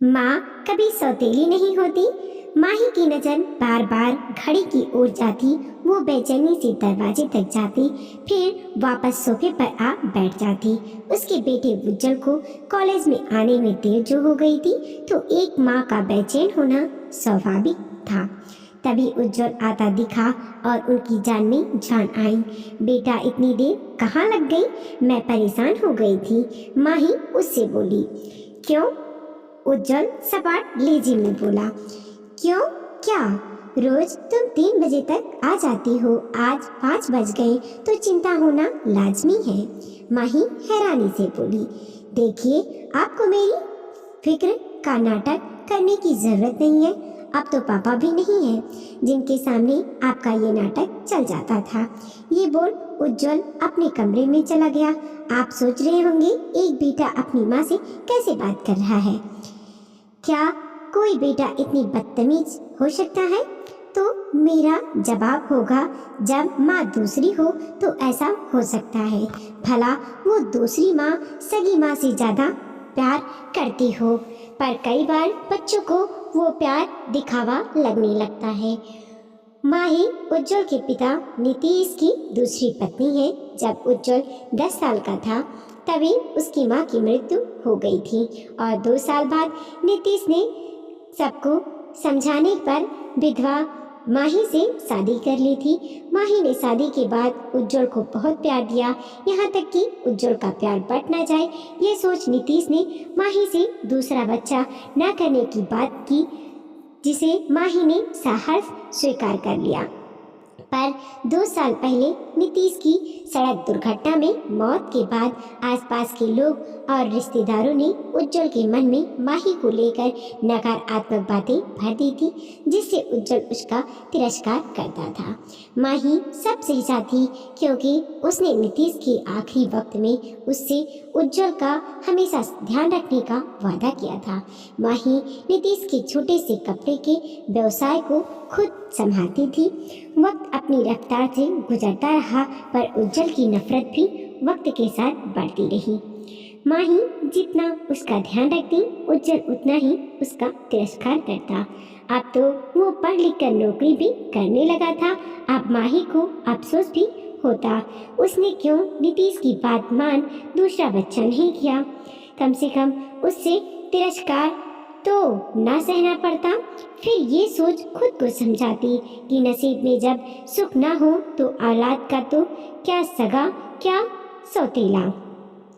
माँ कभी सौतेली नहीं होती। माही की नजर बार बार घड़ी की ओर जाती। वो बेचैनी से दरवाजे तक जाती, फिर वापस सोफे पर आ बैठ जाती। उसके बेटे उज्जवल को कॉलेज में आने में देर जो हो गई थी, तो एक माँ का बेचैन होना स्वाभाविक था। तभी उज्जवल आता दिखा और उनकी जान में जान आई। बेटा, इतनी देर कहाँ लग गई? मैं परेशान हो गई थी, माही उससे बोली। क्यों? उज्जवल सपाट लहजे में बोला। क्यों क्या? रोज तुम 3 बजे तक आ जाती हो, आज 5 बज गए तो चिंता होना लाजमी है, माही हैरानी से बोली। देखिए, आपको मेरी फिक्र का नाटक करने की जरूरत नहीं है। अब तो पापा भी नहीं है जिनके सामने आपका ये नाटक चल जाता था। ये बोल उज्जवल अपने कमरे में चला गया। आप सोच रहे होंगे, एक बेटा अपनी माँ से कैसे बात कर रहा है? क्या कोई बेटा इतनी बदतमीज हो सकता है? तो मेरा जवाब होगा, जब माँ दूसरी हो तो ऐसा हो सकता है। भला वो दूसरी माँ सगी माँ से ज्यादा प्यार करती हो, पर कई बार बच्चों को वो प्यार दिखावा लगने लगता है। माही उज्जवल के पिता नीतीश की दूसरी पत्नी है। जब उज्जवल 10 साल का था, तभी उसकी मां की मृत्यु हो गई थी और 2 साल बाद नीतीश ने सबको समझाने पर विधवा माही से शादी कर ली थी। माही ने शादी के बाद उज्जवल को बहुत प्यार दिया, यहाँ तक कि उज्जवल का प्यार बढ़ न जाए, ये सोच नीतीश ने माही से दूसरा बच्चा न करने की बात की, जिसे माही ने साहस स्वीकार कर लिया। पर 2 साल पहले नीतीश की सड़क दुर्घटना में मौत के बाद आसपास के लोग और रिश्तेदारों ने उज्जवल के मन में माही को लेकर नकारात्मक बातें भर दी थी, जिससे उज्जवल उसका तिरस्कार करता था। माही सब सही थी, क्योंकि उसने नीतीश के आखिरी वक्त में उससे उज्जवल का हमेशा ध्यान रखने का वादा किया था। माही नीतीश के छोटे से कपड़े के व्यवसाय को खुद संभालती थी। वक्त अपनी रफ्तार से गुजरता रहा, पर उज्जवल की नफरत भी वक्त के साथ बढ़ती रही। माही जितना उसका ध्यान रखती, उज्जवल उतना ही उसका तिरस्कार करता। अब तो वो पढ़ लिख कर नौकरी भी करने लगा था। अब माही को अफसोस भी होता, उसने क्यों नीतीश की बात मान दूसरा बच्चा नहीं किया। कम से कम उससे तिरस्कार तो ना सहना पड़ता। फिर ये सोच खुद को समझाती कि नसीब में जब सुख ना हो तो औलाद का तो क्या सगा क्या सौतेला।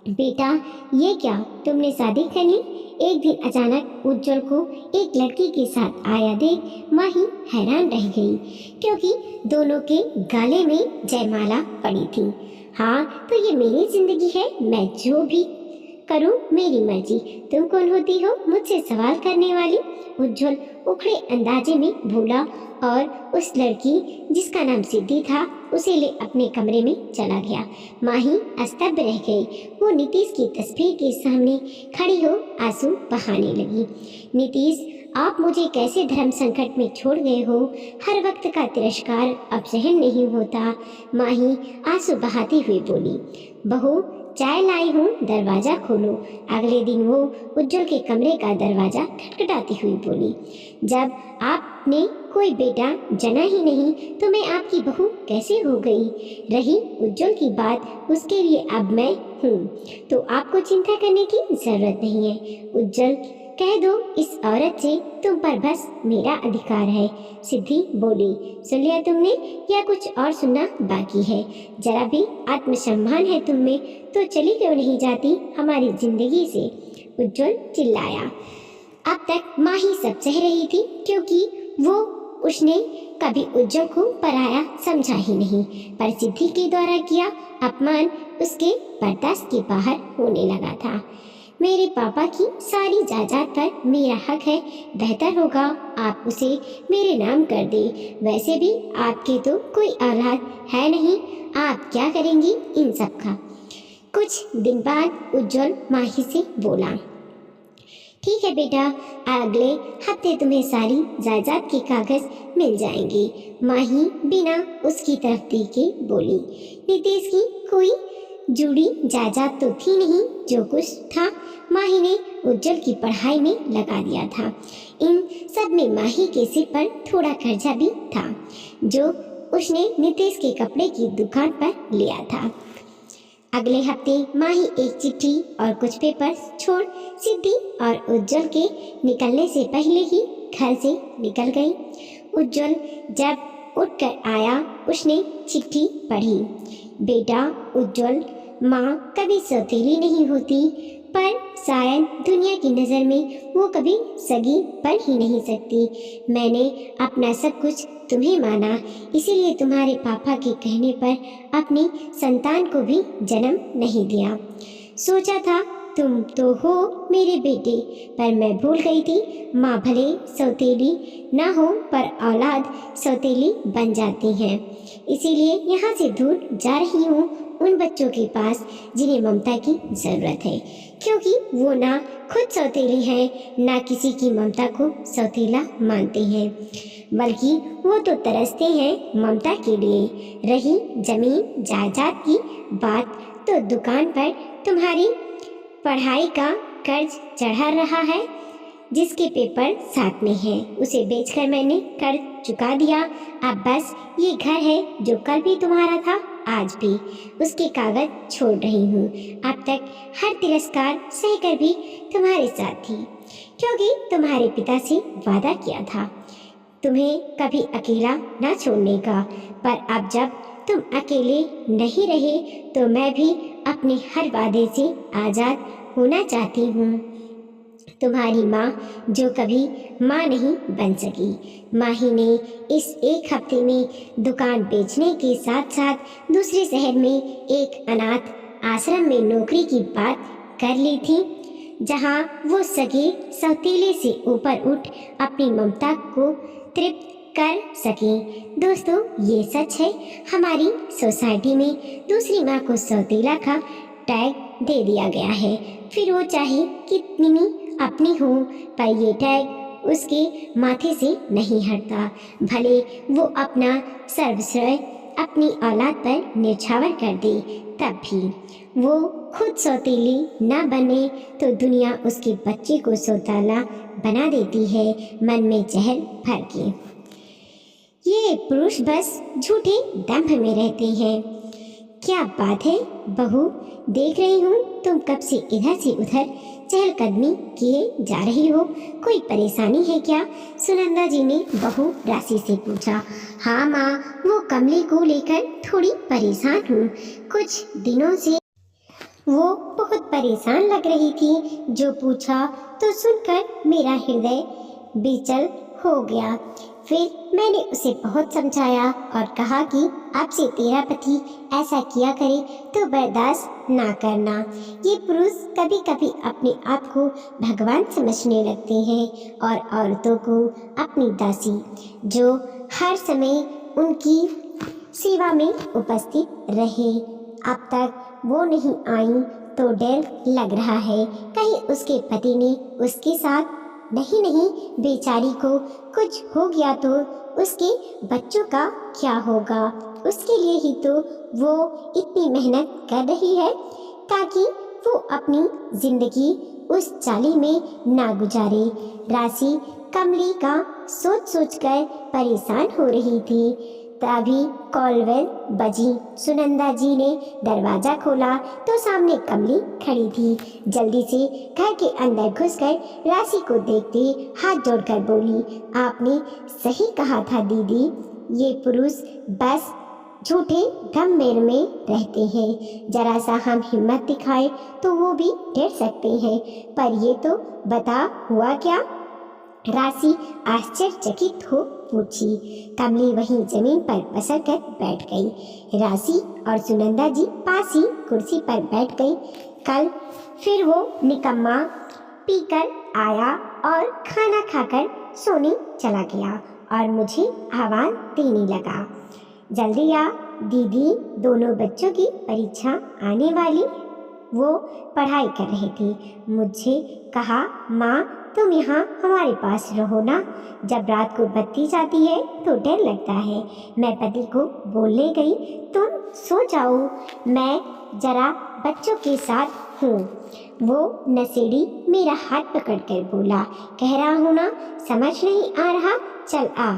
बेटा, ये क्या तुमने शादी कर ली? एक दिन अचानक उज्जवल को एक लड़की के साथ आया देख माही हैरान रह गई, क्योंकि दोनों के गले में जयमाला पड़ी थी। हाँ, तो ये मेरी जिंदगी है, मैं जो भी करूं मेरी मर्जी। तुम कौन होती हो मुझसे सवाल करने वाली? उज्जवल उखड़े अंदाजे में बोला और उस लड़की जिसका नाम सिद्धि था उसे ले अपने कमरे में चला गया। माही स्तब्ध रह गई। वो नीतीश की तस्वीर के सामने खड़ी हो आंसू बहाने लगी। नीतीश, आप मुझे कैसे धर्म संकट में छोड़ गए हो? हर वक्त का तिरस्कार अब सहन नहीं होता, माही आंसू बहाती हुई बोली। बहू, चाय लाई हूँ, दरवाजा खोलो। अगले दिन वो उज्जवल के कमरे का दरवाजा खटखटाती हुई बोली। जब आपने कोई बेटा जना ही नहीं तो मैं आपकी बहू कैसे हो गई? रही उज्जवल की बात, उसके लिए अब मैं हूँ, तो आपको चिंता करने की जरूरत नहीं है। उज्जवल, कह दो इस औरत से, तुम पर बस मेरा अधिकार है। सिद्धि बोली। सुन लिया तुमने या कुछ और सुनना बाकी है? जरा भी आत्मसम्मान है तुम में तो चली क्यों नहीं जाती हमारी जिंदगी से? उज्जवल चिल्लाया। अब तक माही सब सह रही थी, क्योंकि वो उसने कभी उज्जवल को पराया समझा ही नहीं, पर सिद्धि के द्वारा किया अपमान उसके बर्दाश्त के बाहर होने लगा था। मेरे पापा की सारी जायदाद पर मेरा हक है, बेहतर होगा आप उसे मेरे नाम कर दे। वैसे भी आपके तो कोई औलाद है नहीं, आप क्या करेंगी इन सब का? कुछ दिन बाद उज्जवल माही से बोला। ठीक है बेटा, अगले हफ्ते तुम्हें सारी जायदाद के कागज मिल जाएंगे, माही बिना उसकी तरफ देखे बोली। नीतीश की कोई जुड़ी जायदाद तो थी नहीं, जो कुछ था माही ने उज्जवल की पढ़ाई में लगा दिया था। इन सब में माही के सिर पर थोड़ा कर्जा भी था, जो उसने नितेश के कपड़े की दुकान पर लिया था। अगले हफ्ते माही एक चिट्ठी और कुछ पेपर छोड़ सिद्धि और उज्जवल के निकलने से पहले ही घर से निकल गई। उज्जवल जब उठकर आया, उसने चिट्ठी पढ़ी। बेटा उज्जवल, माँ कभी सौतेली नहीं होती, पर शायद दुनिया की नज़र में वो कभी सगी बन ही नहीं सकती। मैंने अपना सब कुछ तुम्हें माना, इसीलिए तुम्हारे पापा के कहने पर अपनी संतान को भी जन्म नहीं दिया। सोचा था तुम तो हो मेरे बेटे, पर मैं भूल गई थी माँ भले सौतेली ना हो पर औलाद सौतेली बन जाती हैं। इसीलिए यहाँ से दूर जा रही हूँ उन बच्चों के पास जिन्हें ममता की ज़रूरत है, क्योंकि वो ना खुद सौतेली हैं, ना किसी की ममता को सौतेला मानते हैं, बल्कि वो तो तरसते हैं ममता के लिए। रही जमीन जायदाद की बात, तो दुकान पर तुम्हारी पढ़ाई का कर्ज चढ़ा रहा है, जिसके पेपर साथ में है, उसे बेचकर मैंने कर्ज चुका दिया। अब बस ये घर है जो कल भी तुम्हारा था, आज भी उसके कागज छोड़ रही हूँ। अब तक हर तिरस्कार सहकर भी तुम्हारे साथ थी, क्योंकि तुम्हारे पिता से वादा किया था तुम्हें कभी अकेला ना छोड़ने का। पर अब जब तुम अकेले नहीं रहे, तो मैं भी अपने हर वादे से आज़ाद होना चाहती हूँ। तुम्हारी माँ जो कभी माँ नहीं बन सकी। माही ने इस एक हफ्ते में दुकान बेचने के साथ साथ दूसरे शहर में एक अनाथ आश्रम में नौकरी की बात कर ली थी, जहाँ वो सगे सौतेले से ऊपर उठ अपनी ममता को तृप्त कर सके। दोस्तों, ये सच है, हमारी सोसाइटी में दूसरी माँ को सौतेला का टैग दे दिया गया है, फिर वो चाहे कितनी अपनी हो, पर ये टैग उसके माथे से नहीं हटता। भले वो अपना सर्वश्रेय अपनी औलाद पर न्यौछावर कर दे, तब भी वो खुद सौतेली ना बने तो दुनिया उसके बच्चे को सौतेला बना देती है, मन में जहर भर के। ये पुरुष बस झूठे दंभ में रहते हैं। क्या बात है बहू, देख रही हूँ तुम कब से इधर से उधर चहलकदमी किए जा रही हो, कोई परेशानी है क्या? सुनंदा जी ने बहू राशि से पूछा। हाँ माँ, वो कमली को लेकर थोड़ी परेशान हूँ। कुछ दिनों से वो बहुत परेशान लग रही थी, जो पूछा तो सुनकर मेरा हृदय बेचैन हो गया। फिर मैंने उसे बहुत समझाया और कहा कि अब से तेरा पति ऐसा किया करे तो बर्दाश्त ना करना। ये पुरुष कभी कभी अपने आप को भगवान समझने लगते हैं और औरतों को अपनी दासी, जो हर समय उनकी सेवा में उपस्थित रहे। अब तक वो नहीं आई तो डर लग रहा है कहीं उसके पति ने उसके साथ नहीं बेचारी को कुछ हो गया तो उसके बच्चों का क्या होगा। उसके लिए ही तो वो इतनी मेहनत कर रही है, ताकि वो अपनी जिंदगी उस चाली में ना गुजारे। राशि कमली का सोच सोच कर परेशान हो रही थी, तभी कॉलवेल बजी। सुनंदा जी ने दरवाजा खोला तो सामने कमली खड़ी थी। जल्दी से घर के अंदर घुसकर राशि को देखते हाथ जोड़कर बोली, आपने सही कहा था दीदी, ये पुरुष बस झूठे गम में रहते हैं। जरा सा हम हिम्मत दिखाए तो वो भी डर सकते हैं, पर ये तो बता हुआ क्या? राशि आश्चर्यचकित हो पूछी। कमली वहीं जमीन पर पसर कर बैठ गई। राशि और सुनंदा जी पास ही कुर्सी पर बैठ गई। कल फिर वो निकम्मा पीकर आया और खाना खाकर सोने चला गया और मुझे आह्वान देने लगा, जल्दी आ दीदी, दोनों बच्चों की परीक्षा आने वाली। वो पढ़ाई कर रहे थे। मुझे कहा, माँ तुम यहाँ हमारे पास रहो ना। जब रात को बत्ती जाती है तो डर लगता है। मैं पति को बोलने गई, तुम सो जाओ, मैं जरा बच्चों के साथ हूँ। वो नशेड़ी मेरा हाथ पकड़कर बोला, कह रहा हूँ ना, समझ नहीं आ रहा, चल आ।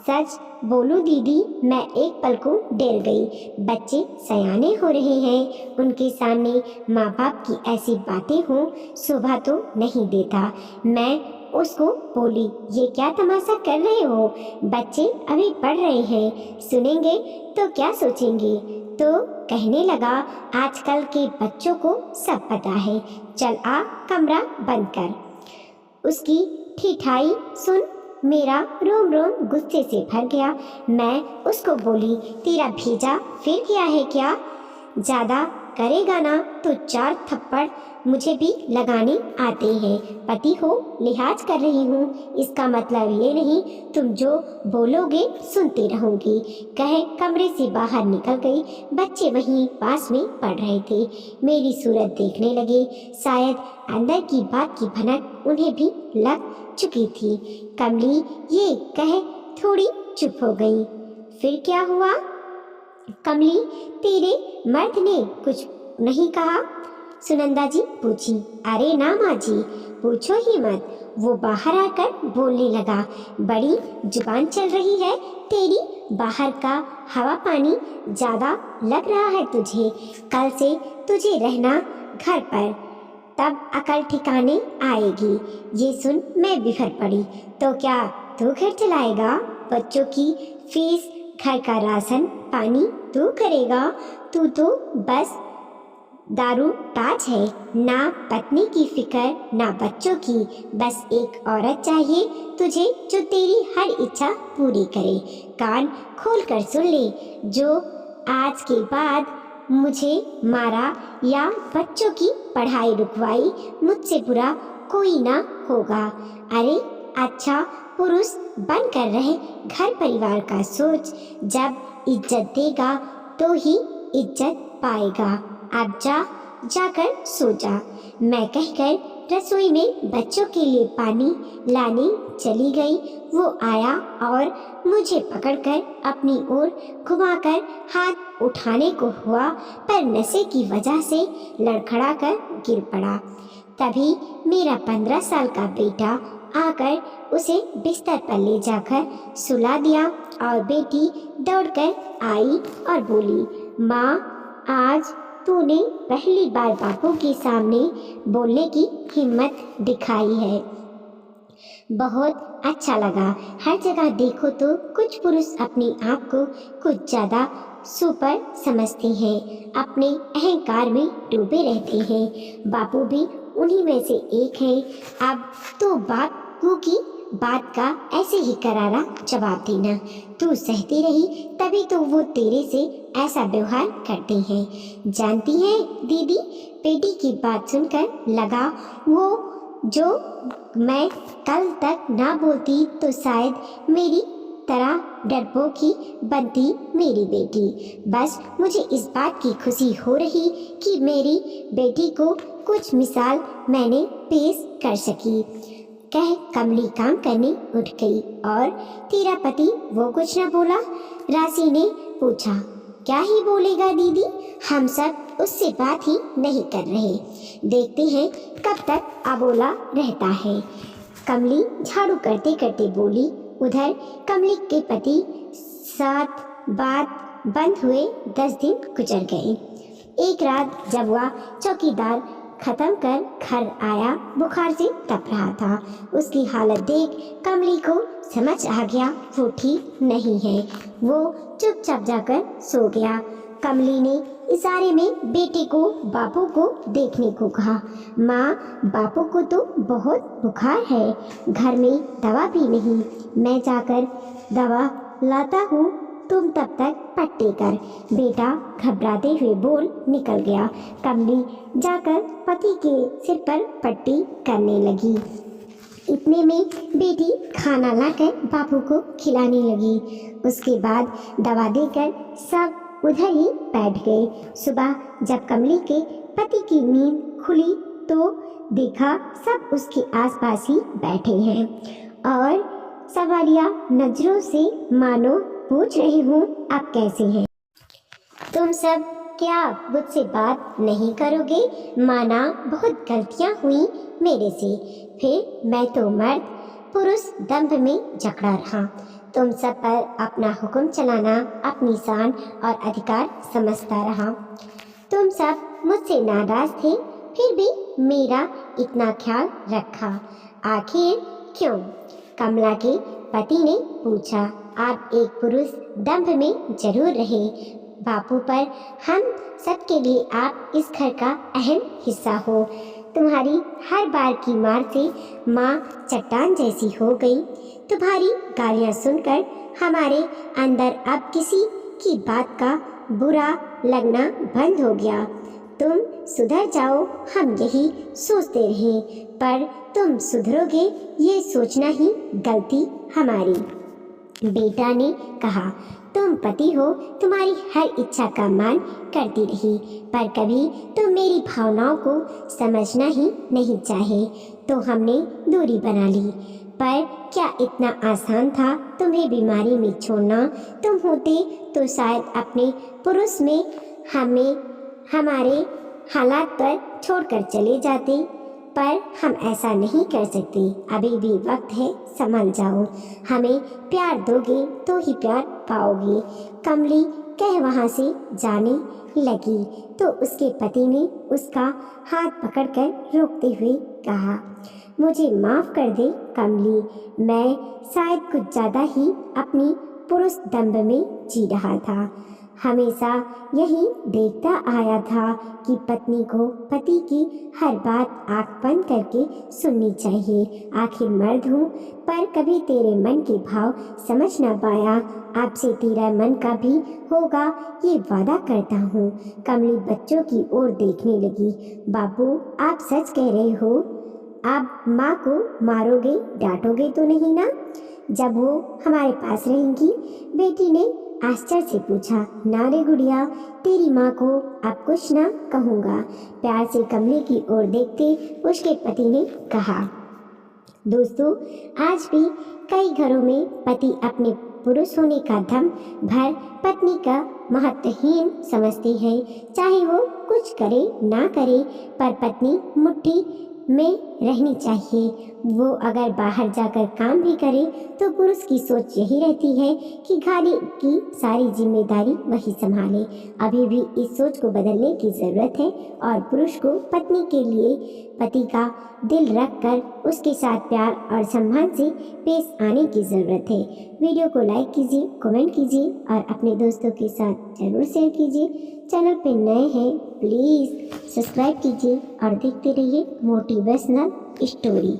सच बोलूं दीदी, मैं एक पल को डर गई। बच्चे सयाने हो रहे हैं, उनके सामने माँ बाप की ऐसी बातें हों, शोभा तो नहीं देता। मैं उसको बोली, ये क्या तमाशा कर रहे हो? बच्चे अभी पढ़ रहे हैं, सुनेंगे तो क्या सोचेंगे? तो कहने लगा, आजकल के बच्चों को सब पता है, चल आ, कमरा बंद कर। उसकी ठिठाई सुन मेरा रोम रोम गुस्से से भर गया। मैं उसको बोली, तेरा भेजा फिर गया है क्या? ज्यादा करेगा ना तो 4 थप्पड़ मुझे भी लगाने आते हैं। पति हो, लिहाज कर रही हूँ, इसका मतलब ये नहीं तुम जो बोलोगे सुनती रहूंगी। कहे कमरे से बाहर निकल गई। बच्चे वहीं पास में पढ़ रहे थे, मेरी सूरत देखने लगे। शायद अंदर की बात की भनक उन्हें भी लग चुकी थी। कमली ये कहे थोड़ी चुप हो गई। फिर क्या हुआ? कमली, तेरे मर्द ने कुछ नहीं कहा? सुनंदा जी पूछी। अरे ना माँ जी, पूछो ही मत। वो बाहर आकर बोलने लगा, बड़ी जुबान चल रही है तेरी, बाहर का हवा पानी ज्यादा लग रहा है तुझे। कल से तुझे रहना घर पर, तब अकल ठिकाने आएगी। ये सुन मैं बिखर पड़ी। तो क्या तू घर चलाएगा? बच्चों की फीस, घर का राशन पानी तू करेगा? तू तो बस दारू ताज है, ना पत्नी की फिक्र ना बच्चों की। बस एक औरत चाहिए तुझे जो तेरी हर इच्छा पूरी करे। कान खोल कर सुन ले, जो आज के बाद मुझे मारा या बच्चों की पढ़ाई रुकवाई, मुझसे बुरा कोई ना होगा। अरे अच्छा पुरुष बन कर रहे, घर परिवार का सोच। जब इज्जत देगा तो ही इज्जत पाएगा। अब जाकर सो जा। मैं कहकर रसोई में बच्चों के लिए पानी लाने चली गई। वो आया और मुझे पकड़कर अपनी ओर घुमाकर हाथ उठाने को हुआ, पर नशे की वजह से लड़खड़ाकर गिर पड़ा। तभी मेरा 15 साल का बेटा आकर उसे बिस्तर पर ले जाकर सुला दिया और बेटी दौड़कर आई और बोली, माँ आज तूने पहली बार बापू के सामने बोलने की हिम्मत दिखाई है। बहुत अच्छा लगा। हर जगह देखो तो कुछ पुरुष अपने आप को कुछ ज्यादा सुपर समझते हैं, अपने अहंकार में डूबे रहते हैं। बापू भी उन्हीं में से एक हैं। अब तो बापू की बात का ऐसे ही करारा जवाब देना। तू सहती रही तभी तो वो तेरे से ऐसा व्यवहार करते हैं। जानती है दीदी, बेटी की बात सुनकर लगा वो जो मैं कल तक ना बोलती तो शायद मेरी तरह डरपोकी बनती मेरी बेटी। बस मुझे इस बात की खुशी हो रही कि मेरी बेटी को कुछ मिसाल मैंने पेश कर सकी। कह कमली काम करने उठ गई। और तेरा पति वो कुछ न बोला? राशि ने पूछा। क्या ही बोलेगा दीदी, हम सब उससे बात ही नहीं कर रहे। देखते हैं कब तक अबोला रहता है। कमली झाड़ू करते करते बोली। उधर कमली के पति साथ बात बंद हुए 10 दिन गुजर गए। एक रात जब वह चौकीदार खत्म कर घर आया, बुखार से तप रहा था। उसकी हालत देख कमली को समझ आ गया वो ठीक नहीं है। वो चुपचाप जाकर सो गया। कमली ने इशारे में बेटे को बापू को देखने को कहा। माँ, बापू को तो बहुत बुखार है, घर में दवा भी नहीं, मैं जाकर दवा लाता हूँ, तुम तब तक पट्टी कर। बेटा घबराते हुए बोल निकल गया। कमली जाकर पति के सिर पर पट्टी करने लगी। इतने में बेटी खाना लाकर बापू को खिलाने लगी। उसके बाद दवा देकर सब उधर ही बैठ गए। सुबह जब कमली के पति की नींद खुली तो देखा सब उसके आसपास ही बैठे हैं और सवालिया नजरों से मानो पूछ रहे हूँ आप कैसे हैं। तुम सब क्या मुझसे बात नहीं करोगे? माना बहुत गलतियाँ हुई मेरे से, फिर मैं तो मर्द पुरुष दंभ में जकड़ा रहा। तुम सब पर अपना हुक्म चलाना अपनी शान और अधिकार समझता रहा। तुम सब मुझसे नाराज थे, फिर भी मेरा इतना ख्याल रखा। आखिर क्यों? कमला के पति ने पूछा। आप एक पुरुष दंभ में जरूर रहे बापू, पर हम सबके लिए आप इस घर का अहम हिस्सा हो। तुम्हारी हर बार की मार से माँ चट्टान जैसी हो गई। तुम्हारी गालियाँ सुनकर हमारे अंदर अब किसी की बात का बुरा लगना बंद हो गया। तुम सुधर जाओ हम यही सोचते रहे, पर तुम सुधरोगे ये सोचना ही गलती हमारी। बेटा ने कहा, तुम पति हो, तुम्हारी हर इच्छा का मान करती रही, पर कभी तुम मेरी भावनाओं को समझना ही नहीं चाहे, तो हमने दूरी बना ली। पर क्या इतना आसान था तुम्हें बीमारी में छोड़ना? तुम होते तो शायद अपने पुरुष में हमारे हालात पर छोड़कर चले जाते, पर हम ऐसा नहीं कर सकते। अभी भी वक्त है, संभल जाओ। हमें प्यार दोगे तो ही प्यार पाओगे। कमली कह वहाँ से जाने लगी तो उसके पति ने उसका हाथ पकड़कर रोकते हुए कहा, मुझे माफ़ कर दे कमली, मैं शायद कुछ ज़्यादा ही अपनी पुरुष दंभ में जी रहा था। हमेशा यही देखता आया था कि पत्नी को पति की हर बात आंख बंद करके सुननी चाहिए। आखिर मर्द हूँ, पर कभी तेरे मन के भाव समझ ना पाया। आपसे तेरा मन का भी होगा ये वादा करता हूँ। कमली बच्चों की ओर देखने लगी। बाबू आप सच कह रहे हो? आप माँ को मारोगे, डांटोगे तो नहीं ना जब वो हमारे पास रहेंगी? बेटी ने आश्चर्य से पूछा। ना रे गुड़िया, तेरी माँ को अब कुछ ना कहूँगा, प्यार से कमली की ओर देखते उसके पति ने कहा। दोस्तों, आज भी कई घरों में पति अपने पुरुष होने का दम भर पत्नी का महत्वहीन समझते हैं। चाहे वो कुछ करे ना करे, पर पत्नी मुट्ठी में रहनी चाहिए। वो अगर बाहर जाकर काम भी करे तो पुरुष की सोच यही रहती है कि घर की सारी जिम्मेदारी वही संभाले। अभी भी इस सोच को बदलने की ज़रूरत है और पुरुष को पत्नी के लिए पति का दिल रखकर उसके साथ प्यार और सम्मान से पेश आने की ज़रूरत है। वीडियो को लाइक कीजिए, कमेंट कीजिए और अपने दोस्तों के साथ जरूर शेयर कीजिए। चैनल पे नए हैं प्लीज़ सब्सक्राइब कीजिए और देखते रहिए मोटिवेशनल स्टोरी।